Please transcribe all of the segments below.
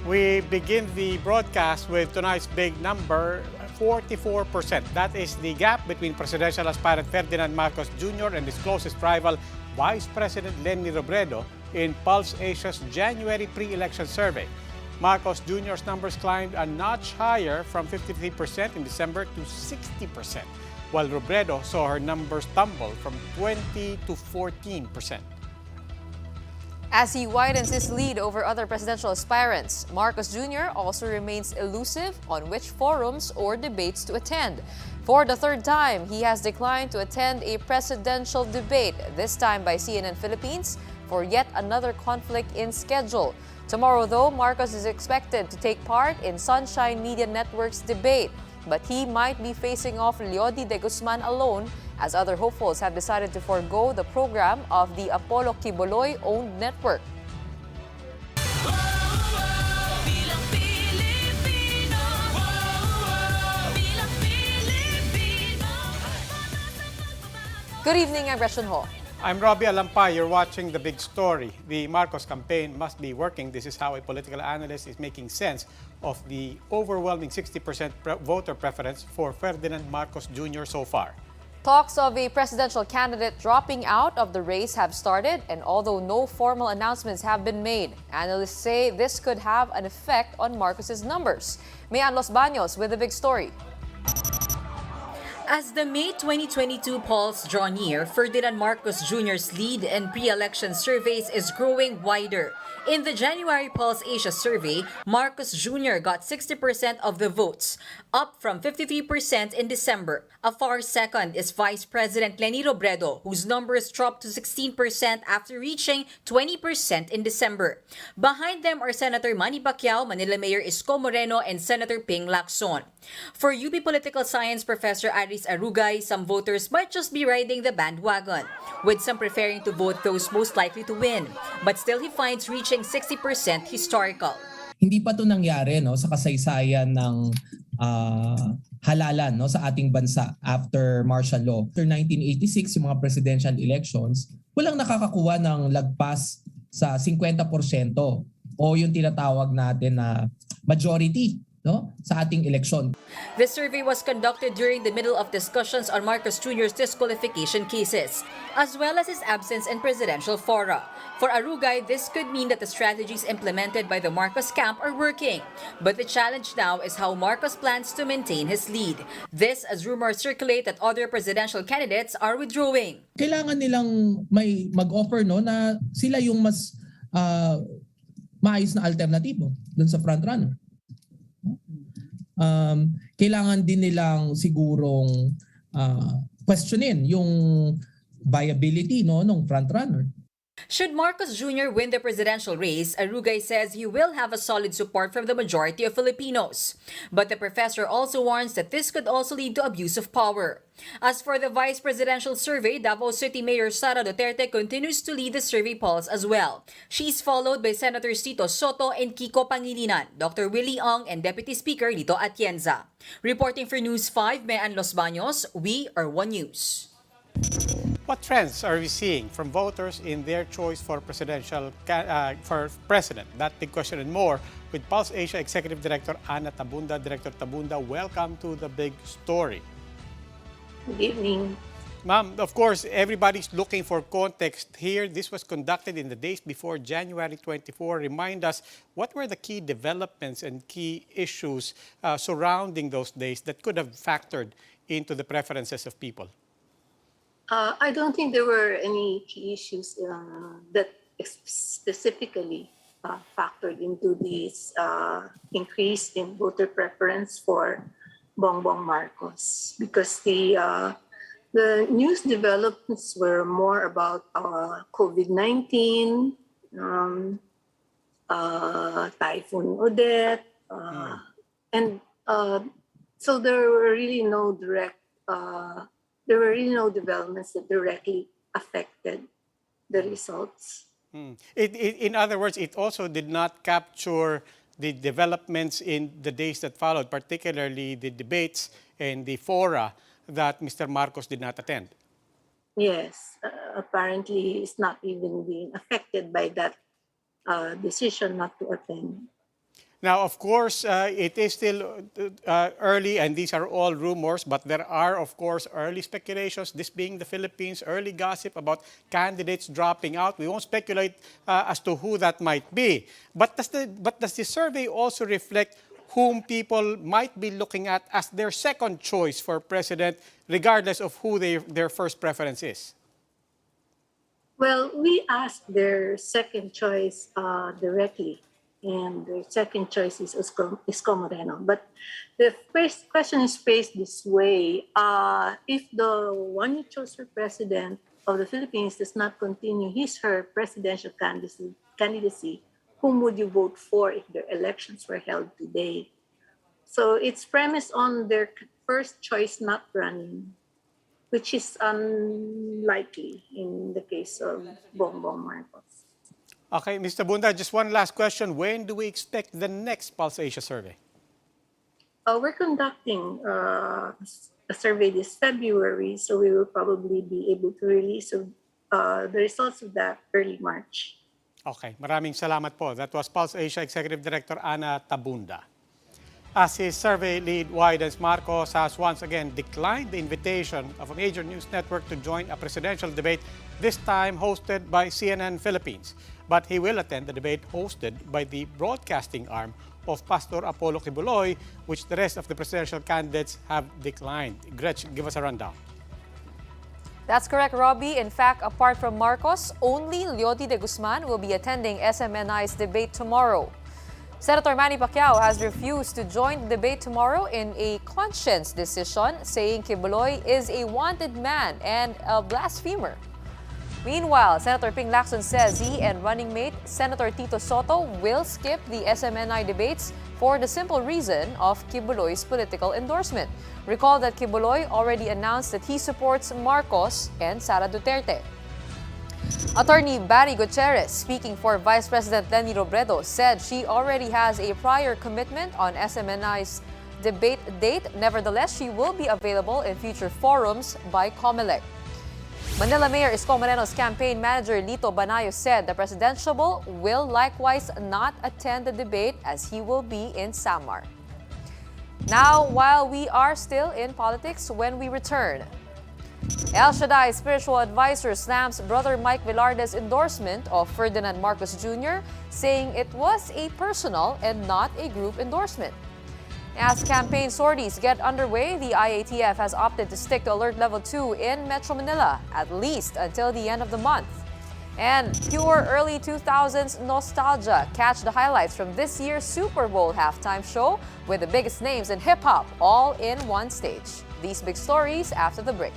We begin the broadcast with tonight's big number, 44%. That is the gap between presidential aspirant Ferdinand Marcos Jr. and his closest rival, Vice President Leni Robredo, in Pulse Asia's January pre-election survey. Marcos Jr.'s numbers climbed a notch higher from 53% in December to 60%, while Robredo saw her numbers tumble from 20 to 14%. As he widens his lead over other presidential aspirants, Marcos Jr. also remains elusive on which forums or debates to attend. For the third time, he has declined to attend a presidential debate, this time by CNN Philippines, for yet another conflict in schedule. Tomorrow, though, Marcos is expected to take part in Sunshine Media Network's debate, but he might be facing off Leody de Guzman alone, as other hopefuls have decided to forego the program of the Apollo Quiboloy-owned network. Good evening, I'm Gretchen Ho. I'm Robbie Alampay. You're watching The Big Story. The Marcos campaign must be working. This is how a political analyst is making sense of the overwhelming 60% voter preference for Ferdinand Marcos Jr. so far. Talks of a presidential candidate dropping out of the race have started, and although no formal announcements have been made, analysts say this could have an effect on Marcos's numbers. Mayan Los Baños with The Big Story. As the May 2022 polls draw near, Ferdinand Marcos Jr.'s lead in pre-election surveys is growing wider. In the January Pulse Asia survey, Marcos Jr. got 60% of the votes, up from 53% in December. A far second is Vice President Leni Robredo, whose numbers dropped to 16% after reaching 20% in December. Behind them are Senator Manny Pacquiao, Manila Mayor Isko Moreno, and Senator Ping Lacson. For UP Political Science Professor Aris Arugay, some voters might just be riding the bandwagon, with some preferring to vote those most likely to win. But still, he finds reaching 60% historical. Hindi pa ito nangyari sa kasaysayan ng halalan sa ating bansa after martial law. After 1986, yung mga presidential elections, walang nakakakuha ng lagpas sa 50% o yung tinatawag natin na majority sa ating eleksyon. The survey was conducted during the middle of discussions on Marcos Jr.'s disqualification cases, as well as his absence in presidential fora. For Arugay, this could mean that the strategies implemented by the Marcos camp are working. But the challenge now is how Marcos plans to maintain his lead. This as rumors circulate that other presidential candidates are withdrawing. Kailangan nilang may mag-offer na sila yung mas maayos na alternatibo dun sa frontrunner. Kailangan din nilang sigurong questionin yung viability ng frontrunner. Should Marcos Jr. win the presidential race, Arugay says he will have a solid support from the majority of Filipinos. But the professor also warns that this could also lead to abuse of power. As for the vice presidential survey, Davao City Mayor Sara Duterte continues to lead the survey polls as well. She's followed by Senators Tito Soto and Kiko Pangilinan, Dr. Willie Ong, and Deputy Speaker Lito Atienza. Reporting for News 5, Mayan Los Baños, we are One News. What trends are we seeing from voters in their choice for for president? That big question and more with Pulse Asia Executive Director Ana Tabunda. Director Tabunda, welcome to The Big Story. Good evening. Ma'am, of course, everybody's looking for context here. This was conducted in the days before January 24. Remind us, what were the key developments and key issues surrounding those days that could have factored into the preferences of people? I don't think there were any key issues that specifically factored into this increase in voter preference for Bongbong Marcos, because the news developments were more about COVID-19, Typhoon Odette, And so there were really no developments that directly affected the results. In other words, it also did not capture the developments in the days that followed, particularly the debates and the fora that Mr. Marcos did not attend. Yes, apparently it's not even being affected by that decision not to attend. Now, of course, it is still early, and these are all rumors, but there are, of course, early speculations, this being the Philippines, early gossip about candidates dropping out. We won't speculate as to who that might be. But does the survey also reflect whom people might be looking at as their second choice for president, regardless of who their first preference is? Well, we asked their second choice directly, and their second choice is Isko Moreno. But the first question is phrased this way: if the one you chose for president of the Philippines does not continue his/her presidential candidacy, whom would you vote for if the elections were held today? So it's premised on their first choice not running, which is unlikely in the case of Bongbong Marcos. Okay, Mr. Bunda, just one last question. When do we expect the next Pulse Asia survey? We're conducting a survey this February, so we will probably be able to release the results of that early March. Okay, maraming salamat po. That was Pulse Asia Executive Director Ana Tabunda. As his survey lead widens, Marcos has once again declined the invitation of a major news network to join a presidential debate, this time hosted by CNN Philippines. But he will attend the debate hosted by the broadcasting arm of Pastor Apollo Kibuloy, which the rest of the presidential candidates have declined. Gretch, give us a rundown. That's correct, Robbie. In fact, apart from Marcos, only Leoty de Guzman will be attending SMNI's debate tomorrow. Senator Manny Pacquiao has refused to join the debate tomorrow in a conscience decision, saying Kibuloy is a wanted man and a blasphemer. Meanwhile, Senator Ping Lacson says he and running mate Senator Tito Soto will skip the SMNI debates for the simple reason of Kibuloy's political endorsement. Recall that Kibuloy already announced that he supports Marcos and Sara Duterte. Attorney Barry Gutierrez, speaking for Vice President Leni Robredo, said she already has a prior commitment on SMNI's debate date. Nevertheless, she will be available in future forums by COMELEC. Manila Mayor Isko Moreno's campaign manager Lito Banayo said the presidential will likewise not attend the debate as he will be in Samar. Now, while we are still in politics, when we return, El Shaddai spiritual advisor slams brother Mike Velarde's endorsement of Ferdinand Marcos Jr., saying it was a personal and not a group endorsement. As campaign sorties get underway, the IATF has opted to stick to Alert Level 2 in Metro Manila, at least until the end of the month. And pure early 2000s nostalgia. Catch the highlights from this year's Super Bowl halftime show with the biggest names in hip-hop all in one stage. These big stories after the break.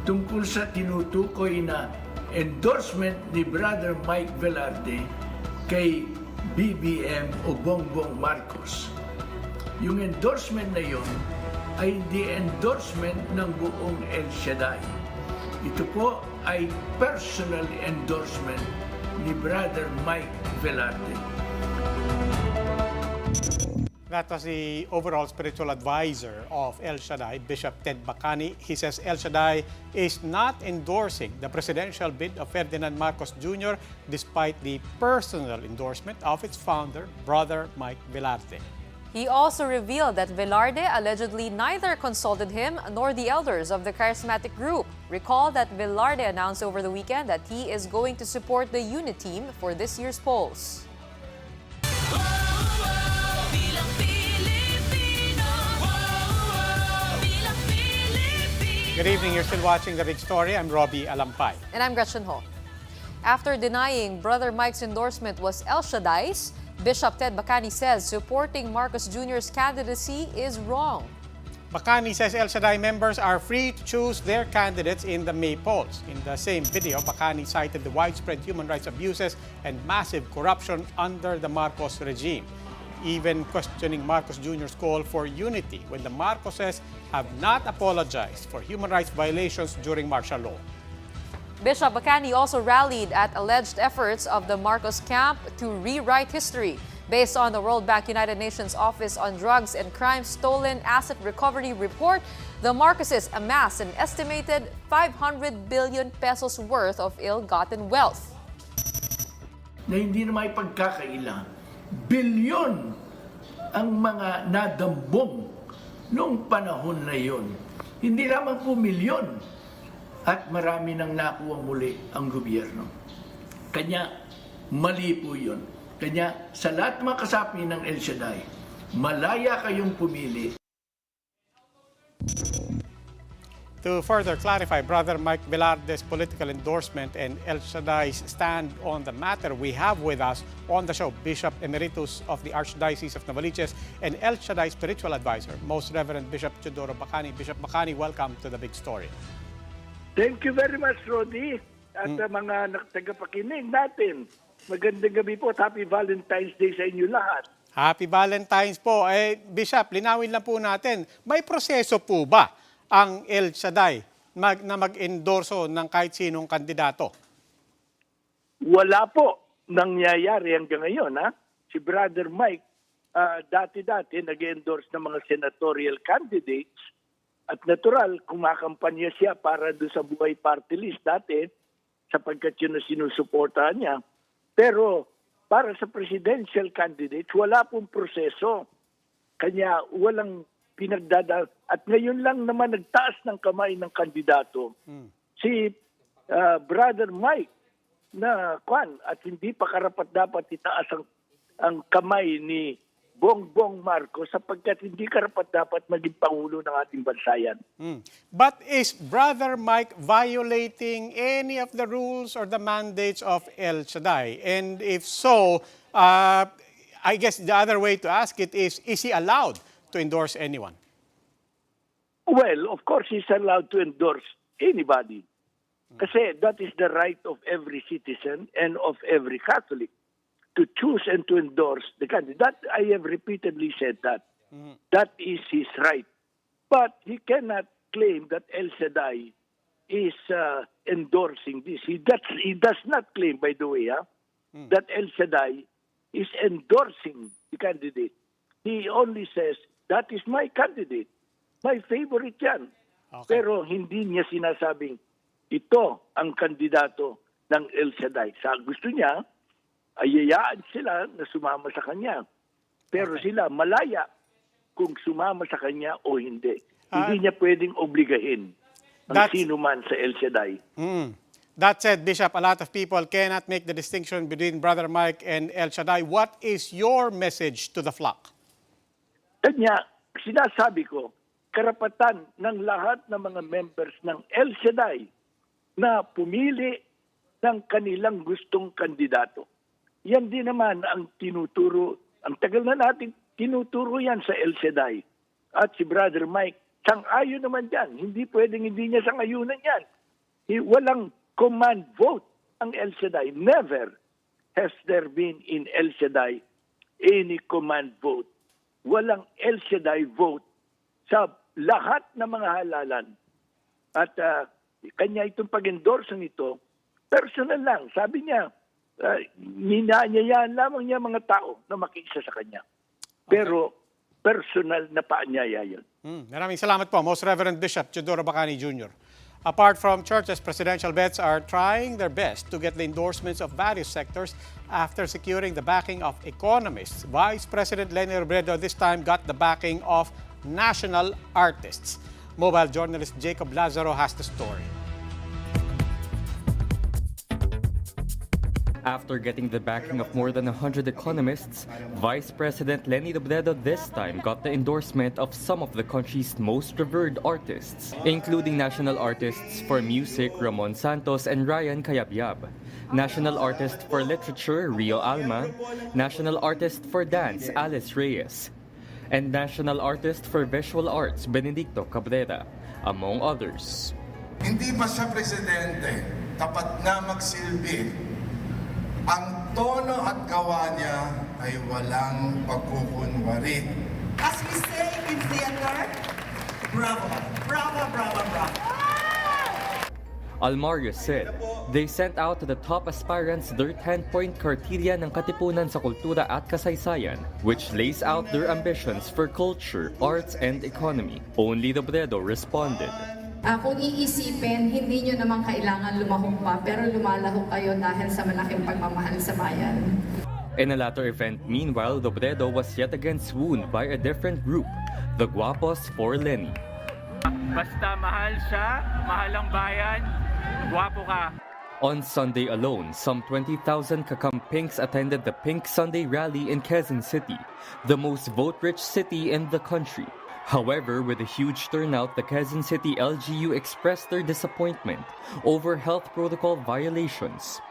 tungkol sa tinutukoy na endorsement ni Brother Mike Velarde kay BBM o Bongbong Marcos. Yung endorsement na yon ay hindi endorsement ng buong El Shaddai. Ito po ay personal endorsement ni Brother Mike Velarde. That was the overall spiritual advisor of El Shaddai, Bishop Ted Bacani. He says El Shaddai is not endorsing the presidential bid of Ferdinand Marcos Jr. despite the personal endorsement of its founder, Brother Mike Velarde. He also revealed that Velarde allegedly neither consulted him nor the elders of the charismatic group. Recall that Velarde announced over the weekend that he is going to support the unit team for this year's polls. Good evening. You're still watching The Big Story. I'm Robbie Alampay. And I'm Gretchen Ho. After denying Brother Mike's endorsement was El Shaddai's, Bishop Ted Bacani says supporting Marcos Jr.'s candidacy is wrong. Bacani says El Shaddai members are free to choose their candidates in the May polls. In the same video, Bacani cited the widespread human rights abuses and massive corruption under the Marcos regime, even questioning Marcos Jr.'s call for unity when the Marcoses have not apologized for human rights violations during martial law. Bishop Bacani also rallied at alleged efforts of the Marcos camp to rewrite history. Based on the World Bank United Nations Office on Drugs and Crime Stolen Asset Recovery report, the Marcoses amassed an estimated 500 billion pesos worth of ill-gotten wealth. Na hindi na may pagkakaila, bilyon ang mga nadambong noong panahon na yon. Hindi lamang po milyon. At marami nang nakuha muli ang gobyerno. Kanya, mali po yun. Kanya, sa lahat ng mga kasapi ng El Shaddai, malaya kayong pumili. To further clarify Brother Mike Velarde's political endorsement and El Shaddai's stand on the matter, we have with us on the show Bishop Emeritus of the Archdiocese of Novaliches and El Shaddai spiritual advisor, Most Reverend Bishop Teodoro Bacani. Bishop Bacani, welcome to The Big Story. Thank you very much, Rodi, at mga tagapakinig natin. Magandang gabi po at Happy Valentine's Day sa inyo lahat. Happy Valentine's po. Bishop, linawin lang po natin, may proseso po ba ang El Shaddai na mag-endorso ng kahit sinong kandidato? Wala po nangyayari hanggang ngayon. Ha? Si Brother Mike, dati-dati nag-endorse ng mga senatorial candidates at natural, kumakampanya siya para doon sa buhay party list dati sapagkat yun na sinusuportahan niya. Pero para sa presidential candidates, wala pong proseso. Kanya walang pinagdadal. At ngayon lang naman nagtaas ng kamay ng kandidato si Brother Mike na at hindi pa karapat-dapat itaas ang kamay ni Bongbong Marcos sapagkat hindi karapat-dapat maging Pangulo ng ating bansa yan. But is Brother Mike violating any of the rules or the mandates of El Shaddai? And if so, I guess the other way to ask it is he allowed to endorse anyone? Well, of course, he's allowed to endorse anybody. Kasi that is the right of every citizen and of every Catholic to choose and to endorse the candidate. That I have repeatedly said that. That is his right. But he cannot claim that El Shaddai is endorsing this. He does not claim, by the way, that El Shaddai is endorsing the candidate. He only says, that is my candidate. My favorite yan. Okay. Pero hindi niya sinasabing, ito ang kandidato ng El Shaddai. Sa gusto niya, ayayaan sila na sumama sa kanya. Pero sila malaya kung sumama sa kanya o hindi. Hindi niya pwedeng obligahin ang sino man sa El Shaddai. That said, Bishop, a lot of people cannot make the distinction between Brother Mike and El Shaddai. What is your message to the flock? Kanya, sinasabi ko, karapatan ng lahat ng mga members ng El Shaddai na pumili ng kanilang gustong kandidato. Yan din naman ang tinuturo, ang tagal na natin tinuturo yan sa El Shaddai. At si Brother Mike, sang-ayon naman yan. Hindi pwedeng hindi niya sang-ayunan yan. Walang command vote ang El Shaddai. Never has there been in El Shaddai any command vote. Walang El Shaddai vote sa lahat ng mga halalan. At kanya itong pag-endorse nito, personal lang. Sabi niya, ninanyayaan lamang niya mga tao na makiisa sa kanya. Pero personal na paanyaya yun. Maraming salamat po, Most Reverend Bishop Teodoro Bacani Jr. Apart from churches, presidential bets are trying their best to get the endorsements of various sectors after securing the backing of economists. Vice President Leni Robredo this time got the backing of national artists. Mobile journalist Jacob Lazaro has the story. After getting the backing of more than 100 economists, Vice President Leni Robredo this time got the endorsement of some of the country's most revered artists, including national artists for music Ramon Santos and Ryan Cayabyab, national artist for literature Rio Alma, national artist for dance Alice Reyes, and national artist for visual arts Benedicto Cabrera, among others. Hindi ba siya presidente, tapat na magsilbi? Ang tono at gawa niya ay walang pagkukunwari. As we say in theater, bravo, bravo, bravo, bravo. Almario said they sent out to the top aspirants their 10-point criteria ng Katipunan sa Kultura at Kasaysayan, which lays out their ambitions for culture, arts, and economy. Only Robredo responded. Kung iisipin, hindi nyo naman kailangan lumahok pa, pero lumalahok kayo dahil sa malaking pagmamahal sa bayan. In a latter event, meanwhile, Robredo was yet again swooned by a different group, the Guapos for Leni. Basta mahal siya, mahal ang bayan, guwapo ka. On Sunday alone, some 20,000 Kakampinks attended the Pink Sunday rally in Quezon City, the most vote-rich city in the country. However, with a huge turnout, the Quezon City LGU expressed their disappointment over health protocol violations.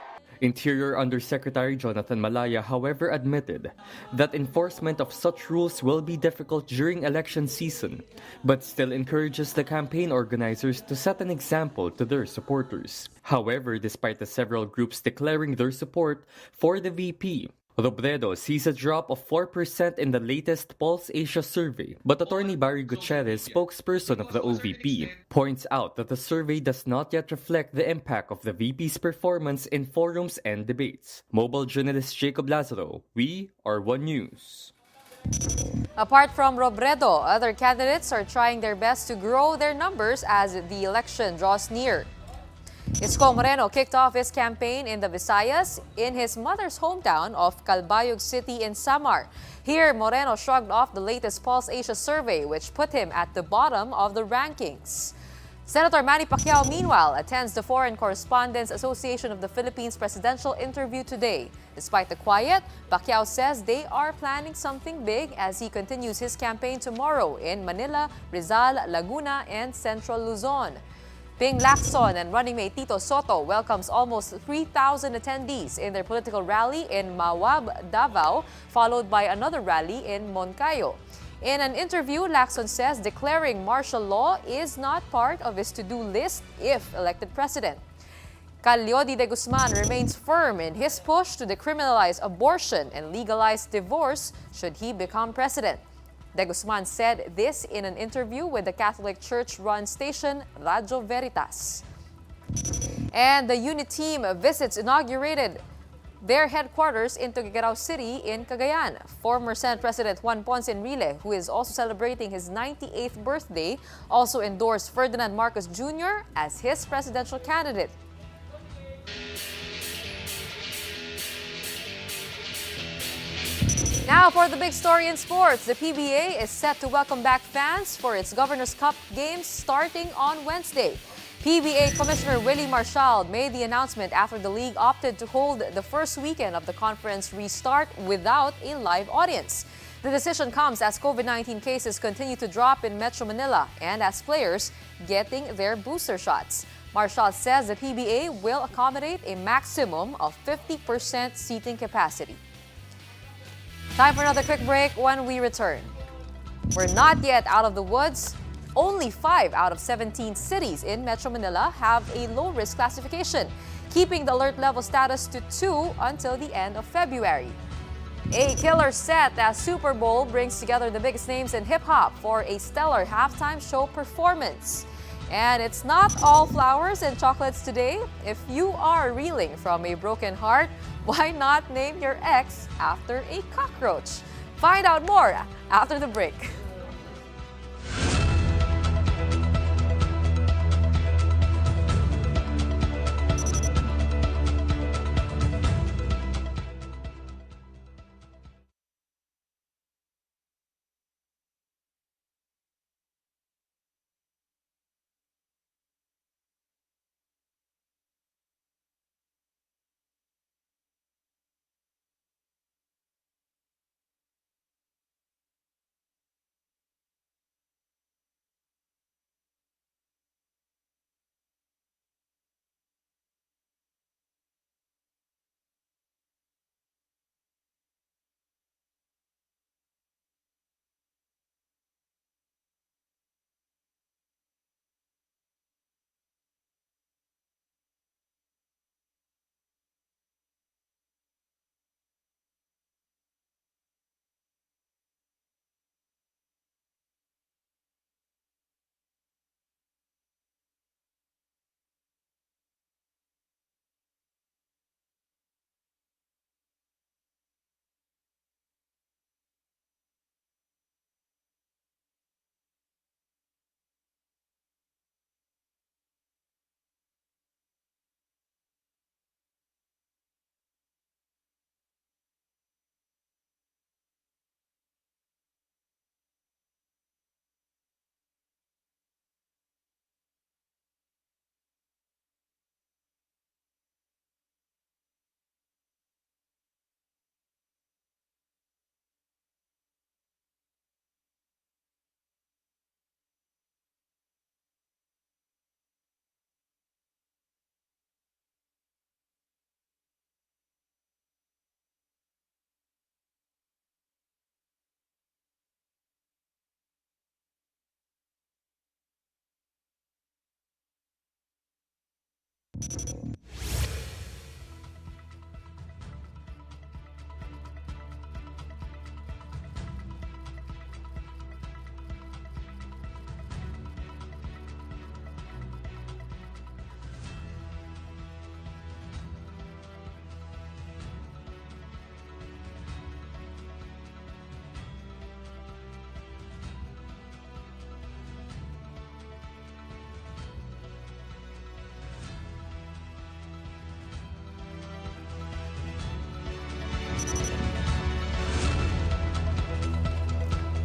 Interior Undersecretary Jonathan Malaya, however, admitted that enforcement of such rules will be difficult during election season, but still encourages the campaign organizers to set an example to their supporters. However, despite the several groups declaring their support for the VP, Robredo sees a drop of 4% in the latest Pulse Asia survey, but Attorney Barry Gutierrez, spokesperson of the OVP, points out that the survey does not yet reflect the impact of the VP's performance in forums and debates. Mobile journalist Jacob Lazaro, we are One News. Apart from Robredo, other candidates are trying their best to grow their numbers as the election draws near. Isko Moreno kicked off his campaign in the Visayas in his mother's hometown of Calbayog City in Samar. Here, Moreno shrugged off the latest Pulse Asia survey, which put him at the bottom of the rankings. Senator Manny Pacquiao, meanwhile, attends the Foreign Correspondents Association of the Philippines presidential interview today. Despite the quiet, Pacquiao says they are planning something big as he continues his campaign tomorrow in Manila, Rizal, Laguna, and Central Luzon. Ping Lacson and running mate Tito Soto welcomes almost 3,000 attendees in their political rally in Mawab, Davao, followed by another rally in Moncayo. In an interview, Lacson says declaring martial law is not part of his to-do list if elected president. Calyodi de Guzman remains firm in his push to decriminalize abortion and legalize divorce should he become president. De Guzman said this in an interview with the Catholic Church-run station Radyo Veritas. And the unit team visits inaugurated their headquarters in Tuguegarao City in Cagayan. Former Senate President Juan Ponce Enrile, who is also celebrating his 98th birthday, also endorsed Ferdinand Marcos Jr. as his presidential candidate. Now for the big story in sports, the PBA is set to welcome back fans for its Governor's Cup games starting on Wednesday. PBA Commissioner Willie Marshall made the announcement after the league opted to hold the first weekend of the conference restart without a live audience. The decision comes as COVID-19 cases continue to drop in Metro Manila and as players getting their booster shots. Marshall says the PBA will accommodate a maximum of 50% seating capacity. Time for another quick break. When we return, we're not yet out of the woods. Only 5 out of 17 cities in Metro Manila have a low-risk classification, keeping the alert level status to 2 until the end of February. A killer set as Super Bowl brings together the biggest names in hip-hop for a stellar halftime show performance. And it's not all flowers and chocolates today. If you are reeling from a broken heart, why not name your ex after a cockroach? Find out more after the break.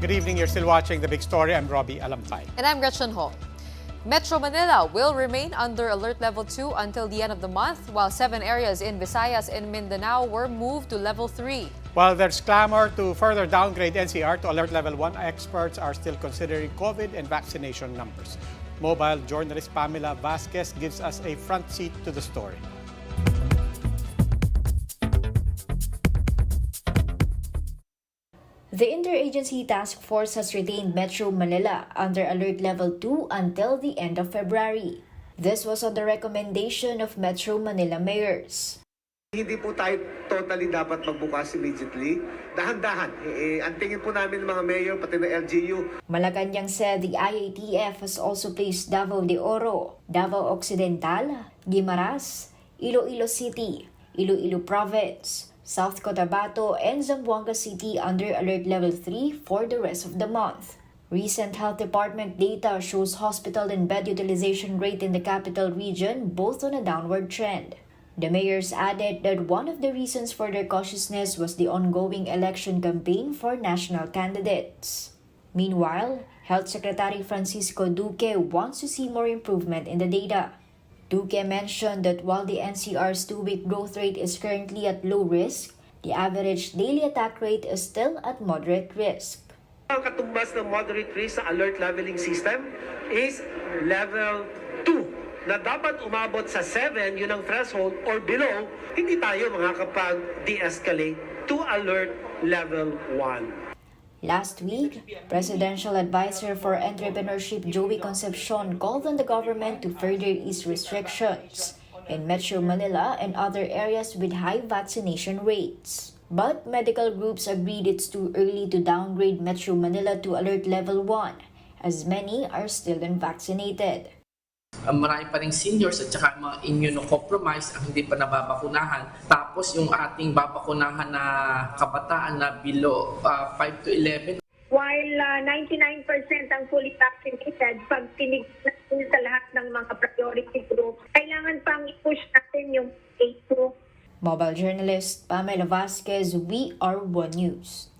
Good evening. You're still watching The Big Story. I'm Robbie Valentine. And I'm Gretchen Ho. Metro Manila will remain under Alert Level 2 until the end of the month, while 7 areas in Visayas and Mindanao were moved to Level 3. While there's clamor to further downgrade NCR to Alert Level 1, experts are still considering COVID and vaccination numbers. Mobile journalist Pamela Vasquez gives us a front seat to the story. The Interagency Task Force has retained Metro Manila under Alert Level 2 until the end of February. This was on the recommendation of Metro Manila mayors. Hindi po tayo totally dapat magbukas immediately. Dahan-dahan. Ang tingin po namin ng mga mayor, pati ng LGU. Malacanang said the IATF has also placed Davao de Oro, Davao Occidental, Guimaras, Iloilo City, Iloilo Province, South Cotabato, and Zamboanga City under Alert Level 3 for the rest of the month. Recent Health Department data shows hospital and bed utilization rate in the capital region both on a downward trend. The mayors added that one of the reasons for their cautiousness was the ongoing election campaign for national candidates. Meanwhile, Health Secretary Francisco Duque wants to see more improvement in the data. Duque mentioned that while the NCR's 2-week growth rate is currently at low risk, the average daily attack rate is still at moderate risk. Ang katumbas ng moderate risk sa alert leveling system is level 2. Na dapat umabot sa 7, yun ang threshold, or below, hindi tayo makakapag-de-escalate to alert level 1. Last week, Presidential Advisor for Entrepreneurship Joey Concepcion called on the government to further ease restrictions in Metro Manila and other areas with high vaccination rates. But medical groups agreed it's too early to downgrade Metro Manila to Alert Level 1, as many are still unvaccinated. Marami pa ring seniors at saka mga immunocompromised ang hindi pa nababakunahan. Tapos yung ating babakunahan na kabataan na below 5 to 11. While 99% ang fully vaccinated, pag tinig natin sa lahat ng mga priority group, kailangan pang i-push natin yung A2. Mobile journalist Pamela Vasquez, We Are One News.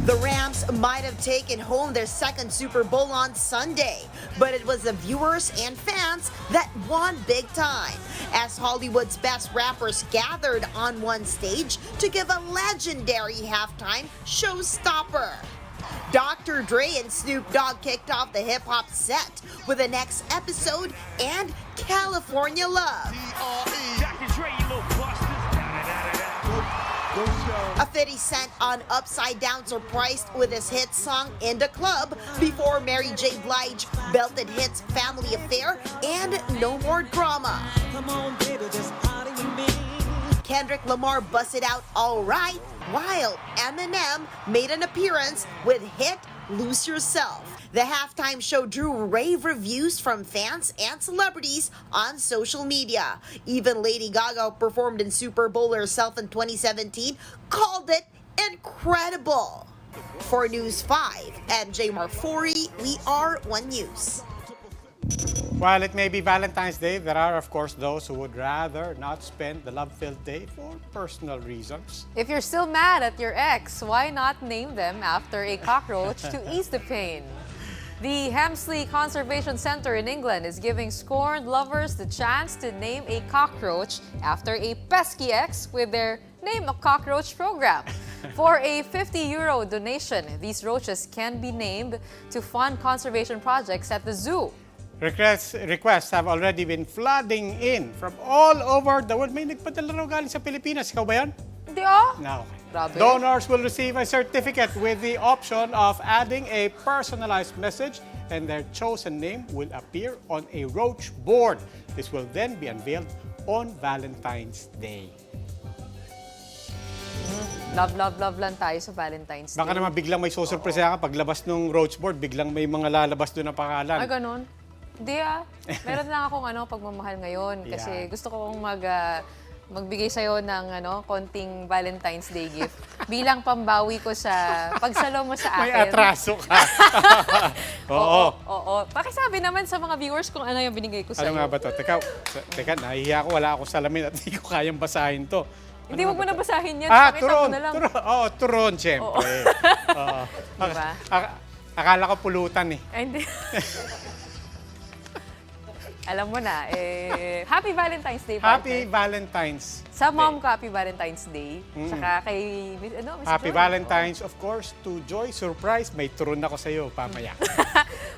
The Rams might have taken home their second Super Bowl on Sunday, but it was the viewers and fans that won big time as Hollywood's best rappers gathered on one stage to give a legendary halftime showstopper. Dr. Dre and Snoop Dogg kicked off the hip-hop set with the next episode and California Love. A 50 Cent on Upside Down surprised with his hit song In the Club before Mary J. Blige belted hits Family Affair and No More Drama. Kendrick Lamar busted out All Right, while Eminem made an appearance with hit Lose Yourself. The halftime show drew rave reviews from fans and celebrities on social media. Even Lady Gaga performed in Super Bowl herself in 2017, called it incredible. For News 5, MJ Marfori, We Are One News. While it may be Valentine's Day, there are, of course, those who would rather not spend the love-filled day for personal reasons. If you're still mad at your ex, why not name them after a cockroach to ease the pain? The Hemsley Conservation Centre in England is giving scorned lovers the chance to name a cockroach after a pesky ex with their Name a Cockroach program. For a €50 donation, these roaches can be named to fund conservation projects at the zoo. Requests have already been flooding in from all over the world. May nagpadala raw galing sa Pilipinas. Ikaw ba yan? Hindi ah. No. Grabe. Donors will receive a certificate with the option of adding a personalized message, and their chosen name will appear on a roach board. This will then be unveiled on Valentine's Day. Love, love, love lang tayo sa Valentine's Day. Baka naman biglang may susurpresa ka paglabas ng roach board, biglang may mga lalabas doon na pangalan. Ay, ganun? Hindi ah. Meron lang akong pagmamahal ngayon kasi gusto kong magbigay sa'yo ng konting Valentine's Day gift. Bilang pambawi ko sa pagsalo mo sa akin. May atraso ka. Oo. Pakisabi naman sa mga viewers kung ano yung binigay ko sa'yo. Ano nga ba to? Teka, nahihiya ko. Wala akong salamin at hindi ko kayang basahin to. Hindi, wag mo na basahin yan. Turon. Turon, siyempre. Diba? Akala ko pulutan eh. Ay, hindi. Alam mo na, Happy Valentine's Day, partner. Happy Valentine's Day. Sa mom ko, Happy Valentine's Day. Saka kay, Mr. Happy Joy. Valentine's, of course, to Joy. Surprise, may turon ako sa'yo, pamaya.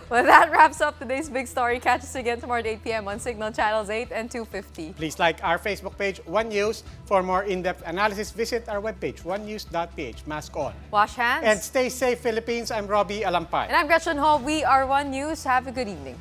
Well, that wraps up today's big story. Catch us again tomorrow at 8 p.m. on Signal Channels 8 and 250. Please like our Facebook page, One News. For more in-depth analysis, visit our webpage, onenews.ph. Mask on. Wash hands. And stay safe, Philippines. I'm Robbie Alampay. And I'm Gretchen Ho. We are One News. Have a good evening.